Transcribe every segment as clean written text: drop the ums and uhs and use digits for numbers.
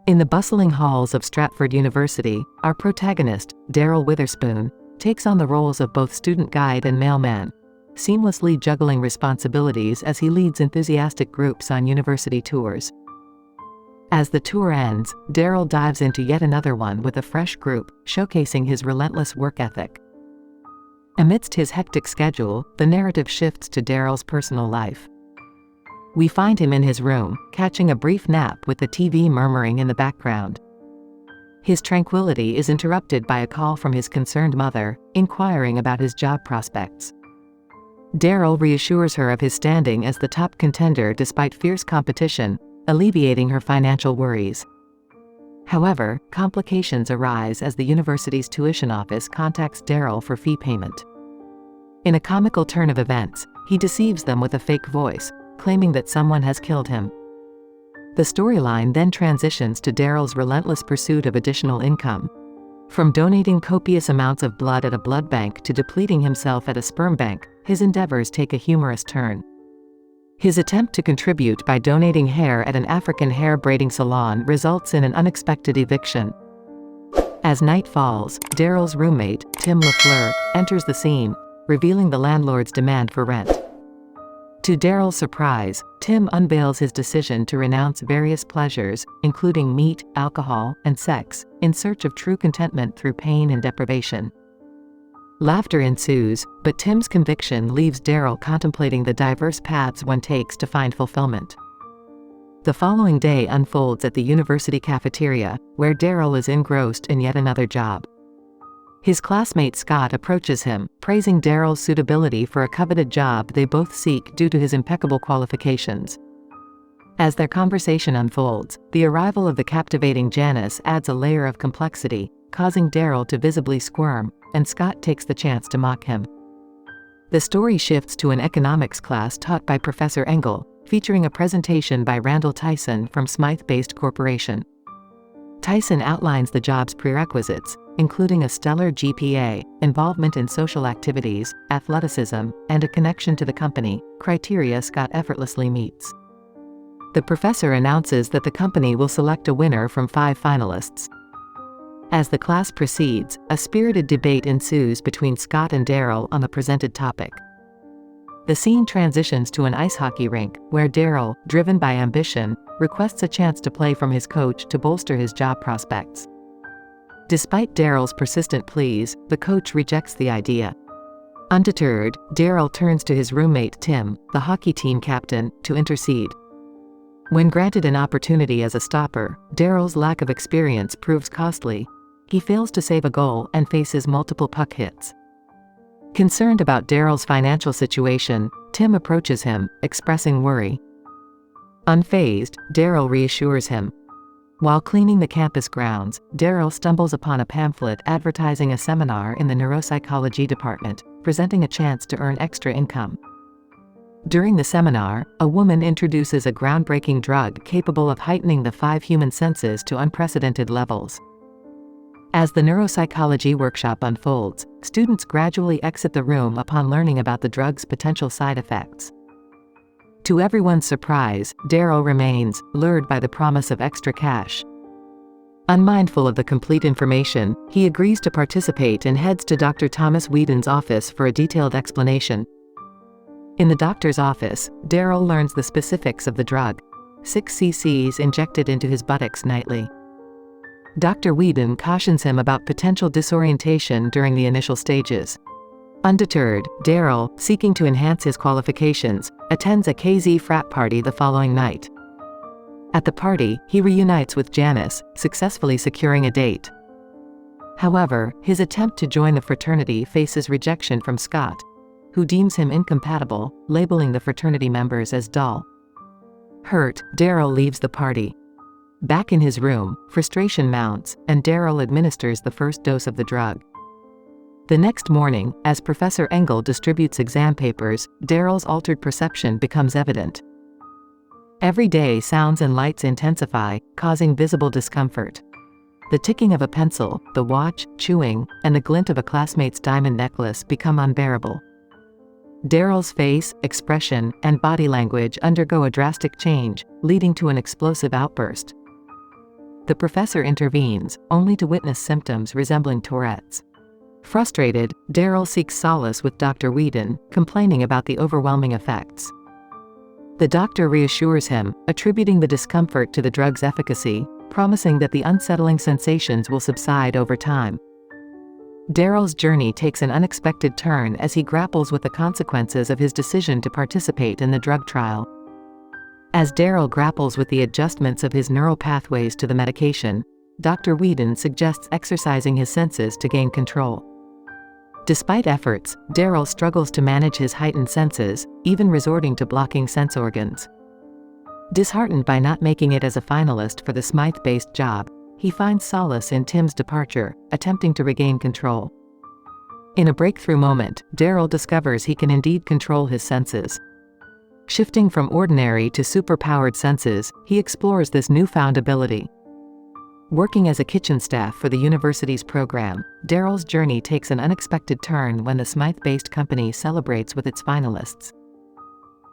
In the bustling halls of Stratford University, our protagonist, Daryl Witherspoon, takes on the roles of both student guide and mailman, seamlessly juggling responsibilities as he leads enthusiastic groups on university tours. As the tour ends, Daryl dives into yet another one with a fresh group, showcasing his relentless work ethic. Amidst his hectic schedule, the narrative shifts to Daryl's personal life. We find him in his room, catching a brief nap with the TV murmuring in the background. His tranquility is interrupted by a call from his concerned mother, inquiring about his job prospects. Daryl reassures her of his standing as the top contender despite fierce competition, alleviating her financial worries. However, complications arise as the university's tuition office contacts Daryl for fee payment. In a comical turn of events, he deceives them with a fake voice, claiming that someone has killed him. The storyline then transitions to Daryl's relentless pursuit of additional income. From donating copious amounts of blood at a blood bank to depleting himself at a sperm bank, his endeavors take a humorous turn. His attempt to contribute by donating hair at an African hair braiding salon results in an unexpected eviction. As night falls, Daryl's roommate, Tim LaFleur, enters the scene, revealing the landlord's demand for rent. To Daryl's surprise, Tim unveils his decision to renounce various pleasures, including meat, alcohol, and sex, in search of true contentment through pain and deprivation. Laughter ensues, but Tim's conviction leaves Daryl contemplating the diverse paths one takes to find fulfillment. The following day unfolds at the university cafeteria, where Daryl is engrossed in yet another job. His classmate Scott approaches him, praising Daryl's suitability for a coveted job they both seek due to his impeccable qualifications. As their conversation unfolds, the arrival of the captivating Janice adds a layer of complexity, causing Daryl to visibly squirm, and Scott takes the chance to mock him. The story shifts to an economics class taught by Professor Engel, featuring a presentation by Randall Tyson from Smythe-based Corporation. Tyson outlines the job's prerequisites, including a stellar GPA, involvement in social activities, athleticism, and a connection to the company, criteria Scott effortlessly meets. The professor announces that the company will select a winner from 5 finalists. As the class proceeds, a spirited debate ensues between Scott and Daryl on the presented topic. The scene transitions to an ice hockey rink, where Daryl, driven by ambition, requests a chance to play from his coach to bolster his job prospects. Despite Daryl's persistent pleas, the coach rejects the idea. Undeterred, Daryl turns to his roommate Tim, the hockey team captain, to intercede. When granted an opportunity as a stopper, Daryl's lack of experience proves costly. He fails to save a goal and faces multiple puck hits. Concerned about Daryl's financial situation, Tim approaches him, expressing worry. Unfazed, Daryl reassures him. While cleaning the campus grounds, Daryl stumbles upon a pamphlet advertising a seminar in the neuropsychology department, presenting a chance to earn extra income. During the seminar, a woman introduces a groundbreaking drug capable of heightening the 5 human senses to unprecedented levels. As the neuropsychology workshop unfolds, students gradually exit the room upon learning about the drug's potential side effects. To everyone's surprise, Daryl remains, lured by the promise of extra cash. Unmindful of the complete information, he agrees to participate and heads to Dr. Thomas Wheedon's office for a detailed explanation. In the doctor's office, Daryl learns the specifics of the drug: 6 cc's injected into his buttocks nightly. Dr. Wheedon cautions him about potential disorientation during the initial stages. Undeterred, Daryl, seeking to enhance his qualifications, attends a KZ frat party the following night. At the party, he reunites with Janice, successfully securing a date. However, his attempt to join the fraternity faces rejection from Scott, who deems him incompatible, labeling the fraternity members as dull. Hurt, Daryl leaves the party. Back in his room, frustration mounts, and Daryl administers the first dose of the drug. The next morning, as Professor Engel distributes exam papers, Daryl's altered perception becomes evident. Every day sounds and lights intensify, causing visible discomfort. The ticking of a pencil, the watch, chewing, and the glint of a classmate's diamond necklace become unbearable. Daryl's face, expression, and body language undergo a drastic change, leading to an explosive outburst. The professor intervenes, only to witness symptoms resembling Tourette's. Frustrated, Daryl seeks solace with Dr. Wheedon, complaining about the overwhelming effects. The doctor reassures him, attributing the discomfort to the drug's efficacy, promising that the unsettling sensations will subside over time. Daryl's journey takes an unexpected turn as he grapples with the consequences of his decision to participate in the drug trial. As Daryl grapples with the adjustments of his neural pathways to the medication, Dr. Wheedon suggests exercising his senses to gain control. Despite efforts, Daryl struggles to manage his heightened senses, even resorting to blocking sense organs. Disheartened by not making it as a finalist for the Smythe-based job, he finds solace in Tim's departure, attempting to regain control. In a breakthrough moment, Daryl discovers he can indeed control his senses. Shifting from ordinary to superpowered senses, he explores this newfound ability. Working as a kitchen staff for the university's program, Daryl's journey takes an unexpected turn when the Smythe-based company celebrates with its finalists.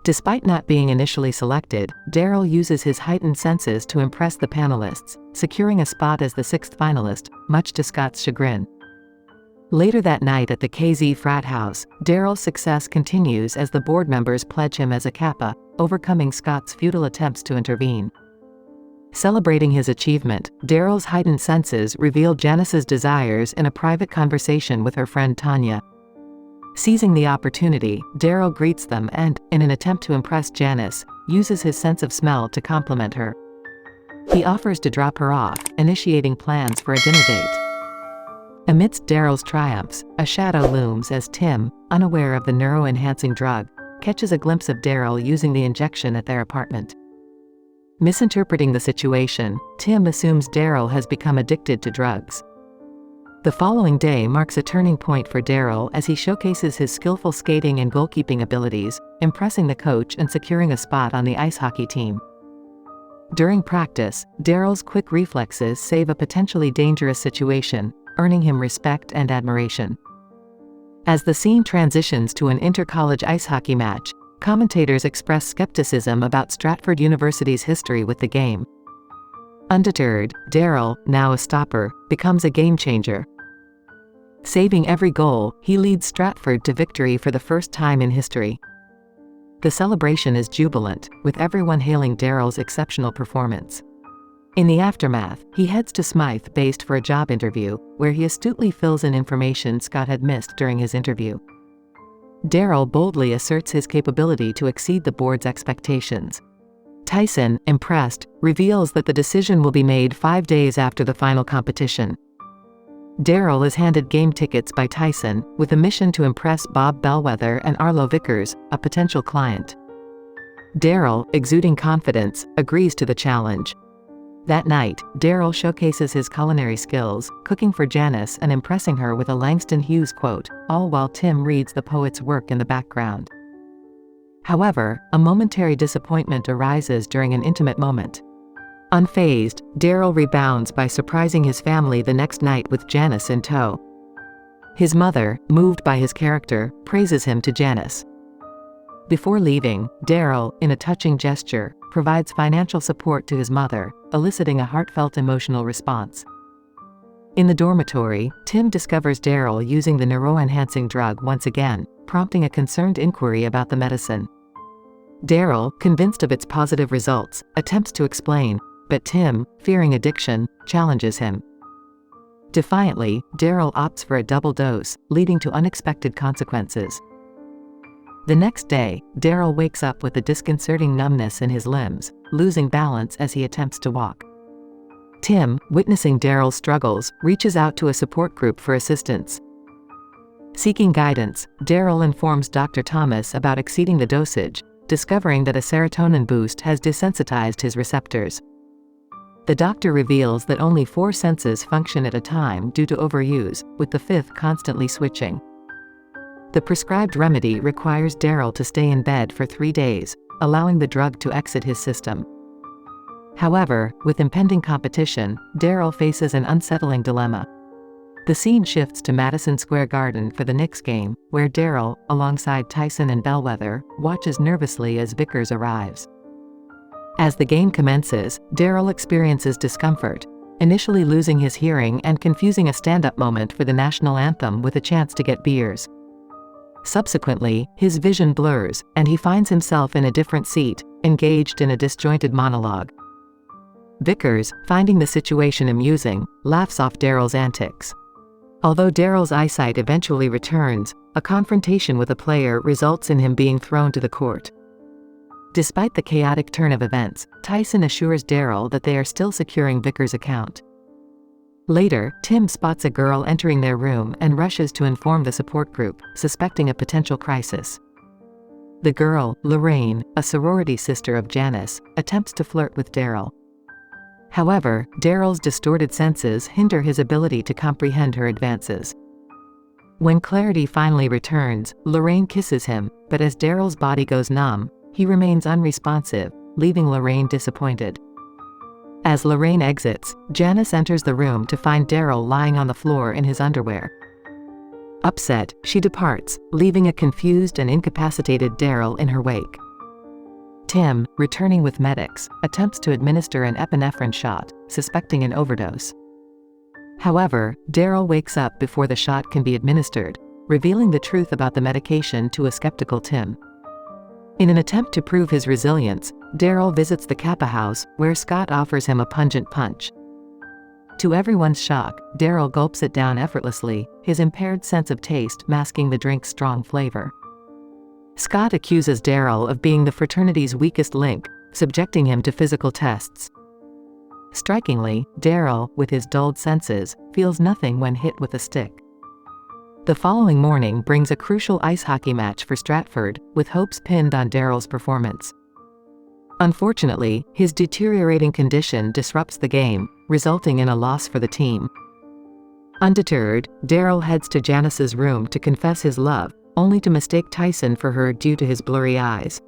Despite not being initially selected, Daryl uses his heightened senses to impress the panelists, securing a spot as the sixth finalist, much to Scott's chagrin. Later that night at the KZ frat house, Daryl's success continues as the board members pledge him as a Kappa, overcoming Scott's futile attempts to intervene. Celebrating his achievement, Daryl's heightened senses reveal Janice's desires in a private conversation with her friend Tanya. Seizing the opportunity, Daryl greets them and, in an attempt to impress Janice, uses his sense of smell to compliment her. He offers to drop her off, initiating plans for a dinner date. Amidst Daryl's triumphs, a shadow looms as Tim, unaware of the neuro-enhancing drug, catches a glimpse of Daryl using the injection at their apartment. Misinterpreting the situation, Tim assumes Daryl has become addicted to drugs. The following day marks a turning point for Daryl as he showcases his skillful skating and goalkeeping abilities, impressing the coach and securing a spot on the ice hockey team. During practice, Daryl's quick reflexes save a potentially dangerous situation, earning him respect and admiration. As the scene transitions to an inter-college ice hockey match, commentators express skepticism about Stratford University's history with the game. Undeterred, Daryl, now a stopper, becomes a game-changer. Saving every goal, he leads Stratford to victory for the first time in history. The celebration is jubilant, with everyone hailing Daryl's exceptional performance. In the aftermath, he heads to Smythe-based for a job interview, where he astutely fills in information Scott had missed during his interview. Daryl boldly asserts his capability to exceed the board's expectations. Tyson, impressed, reveals that the decision will be made 5 days after the final competition. Daryl is handed game tickets by Tyson, with a mission to impress Bob Bellwether and Arlo Vickers, a potential client. Daryl, exuding confidence, agrees to the challenge. That night, Daryl showcases his culinary skills, cooking for Janice and impressing her with a Langston Hughes quote, all while Tim reads the poet's work in the background. However, a momentary disappointment arises during an intimate moment. Unfazed, Daryl rebounds by surprising his family the next night with Janice in tow. His mother, moved by his character, praises him to Janice. Before leaving, Daryl, in a touching gesture, provides financial support to his mother, eliciting a heartfelt emotional response. In the dormitory, Tim discovers Daryl using the neuro-enhancing drug once again, prompting a concerned inquiry about the medicine. Daryl, convinced of its positive results, attempts to explain, but Tim, fearing addiction, challenges him. Defiantly, Daryl opts for a double dose, leading to unexpected consequences. The next day, Daryl wakes up with a disconcerting numbness in his limbs, losing balance as he attempts to walk. Tim, witnessing Daryl's struggles, reaches out to a support group for assistance. Seeking guidance, Daryl informs Dr. Thomas about exceeding the dosage, discovering that a serotonin boost has desensitized his receptors. The doctor reveals that only 4 senses function at a time due to overuse, with the 5th constantly switching. The prescribed remedy requires Daryl to stay in bed for 3 days, allowing the drug to exit his system. However, with impending competition, Daryl faces an unsettling dilemma. The scene shifts to Madison Square Garden for the Knicks game, where Daryl, alongside Tyson and Bellwether, watches nervously as Vickers arrives. As the game commences, Daryl experiences discomfort, initially losing his hearing and confusing a stand-up moment for the national anthem with a chance to get beers. Subsequently, his vision blurs, and he finds himself in a different seat, engaged in a disjointed monologue. Vickers, finding the situation amusing, laughs off Daryl's antics. Although Daryl's eyesight eventually returns, a confrontation with a player results in him being thrown to the court. Despite the chaotic turn of events, Tyson assures Daryl that they are still securing Vickers' account. Later, Tim spots a girl entering their room and rushes to inform the support group, suspecting a potential crisis. The girl, Lorraine, a sorority sister of Janice, attempts to flirt with Daryl. However, Daryl's distorted senses hinder his ability to comprehend her advances. When clarity finally returns, Lorraine kisses him, but as Daryl's body goes numb, he remains unresponsive, leaving Lorraine disappointed. As Lorraine exits, Janice enters the room to find Daryl lying on the floor in his underwear. Upset, she departs, leaving a confused and incapacitated Daryl in her wake. Tim, returning with medics, attempts to administer an epinephrine shot, suspecting an overdose. However, Daryl wakes up before the shot can be administered, revealing the truth about the medication to a skeptical Tim. In an attempt to prove his resilience, Daryl visits the Kappa house, where Scott offers him a pungent punch. To everyone's shock, Daryl gulps it down effortlessly, his impaired sense of taste masking the drink's strong flavor. Scott accuses Daryl of being the fraternity's weakest link, subjecting him to physical tests. Strikingly, Daryl, with his dulled senses, feels nothing when hit with a stick. The following morning brings a crucial ice hockey match for Stratford, with hopes pinned on Daryl's performance. Unfortunately, his deteriorating condition disrupts the game, resulting in a loss for the team. Undeterred, Daryl heads to Janice's room to confess his love, only to mistake Tyson for her due to his blurry eyes.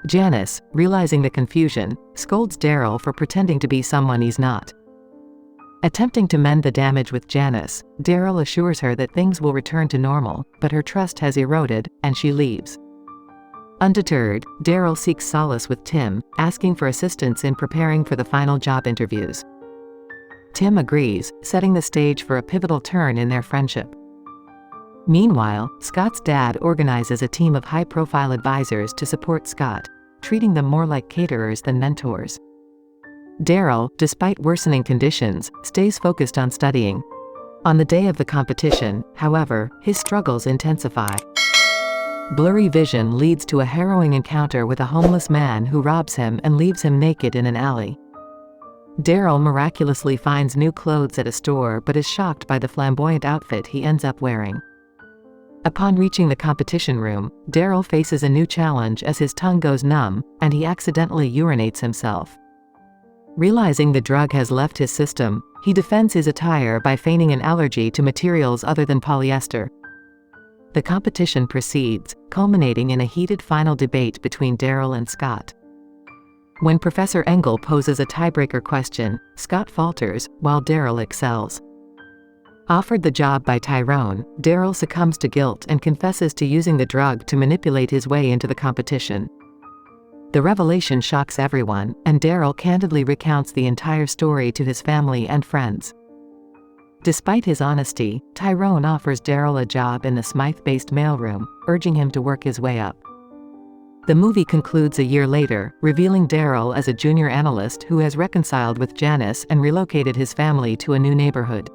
Janice, realizing the confusion, scolds Daryl for pretending to be someone he's not. Attempting to mend the damage with Janice, Daryl assures her that things will return to normal, but her trust has eroded, and she leaves. Undeterred, Daryl seeks solace with Tim, asking for assistance in preparing for the final job interviews. Tim agrees, setting the stage for a pivotal turn in their friendship. Meanwhile, Scott's dad organizes a team of high-profile advisors to support Scott, treating them more like caterers than mentors. Daryl, despite worsening conditions, stays focused on studying. On the day of the competition, however, his struggles intensify. Blurry vision leads to a harrowing encounter with a homeless man who robs him and leaves him naked in an alley. Daryl miraculously finds new clothes at a store but is shocked by the flamboyant outfit he ends up wearing. Upon reaching the competition room, Daryl faces a new challenge as his tongue goes numb, and he accidentally urinates himself. Realizing the drug has left his system, he defends his attire by feigning an allergy to materials other than polyester. The competition proceeds, culminating in a heated final debate between Daryl and Scott. When Professor Engel poses a tiebreaker question, Scott falters, while Daryl excels. Offered the job by Tyrone, Daryl succumbs to guilt and confesses to using the drug to manipulate his way into the competition. The revelation shocks everyone, and Daryl candidly recounts the entire story to his family and friends. Despite his honesty, Tyrone offers Daryl a job in the Smythe-based mailroom, urging him to work his way up. The movie concludes a year later, revealing Daryl as a junior analyst who has reconciled with Janice and relocated his family to a new neighborhood.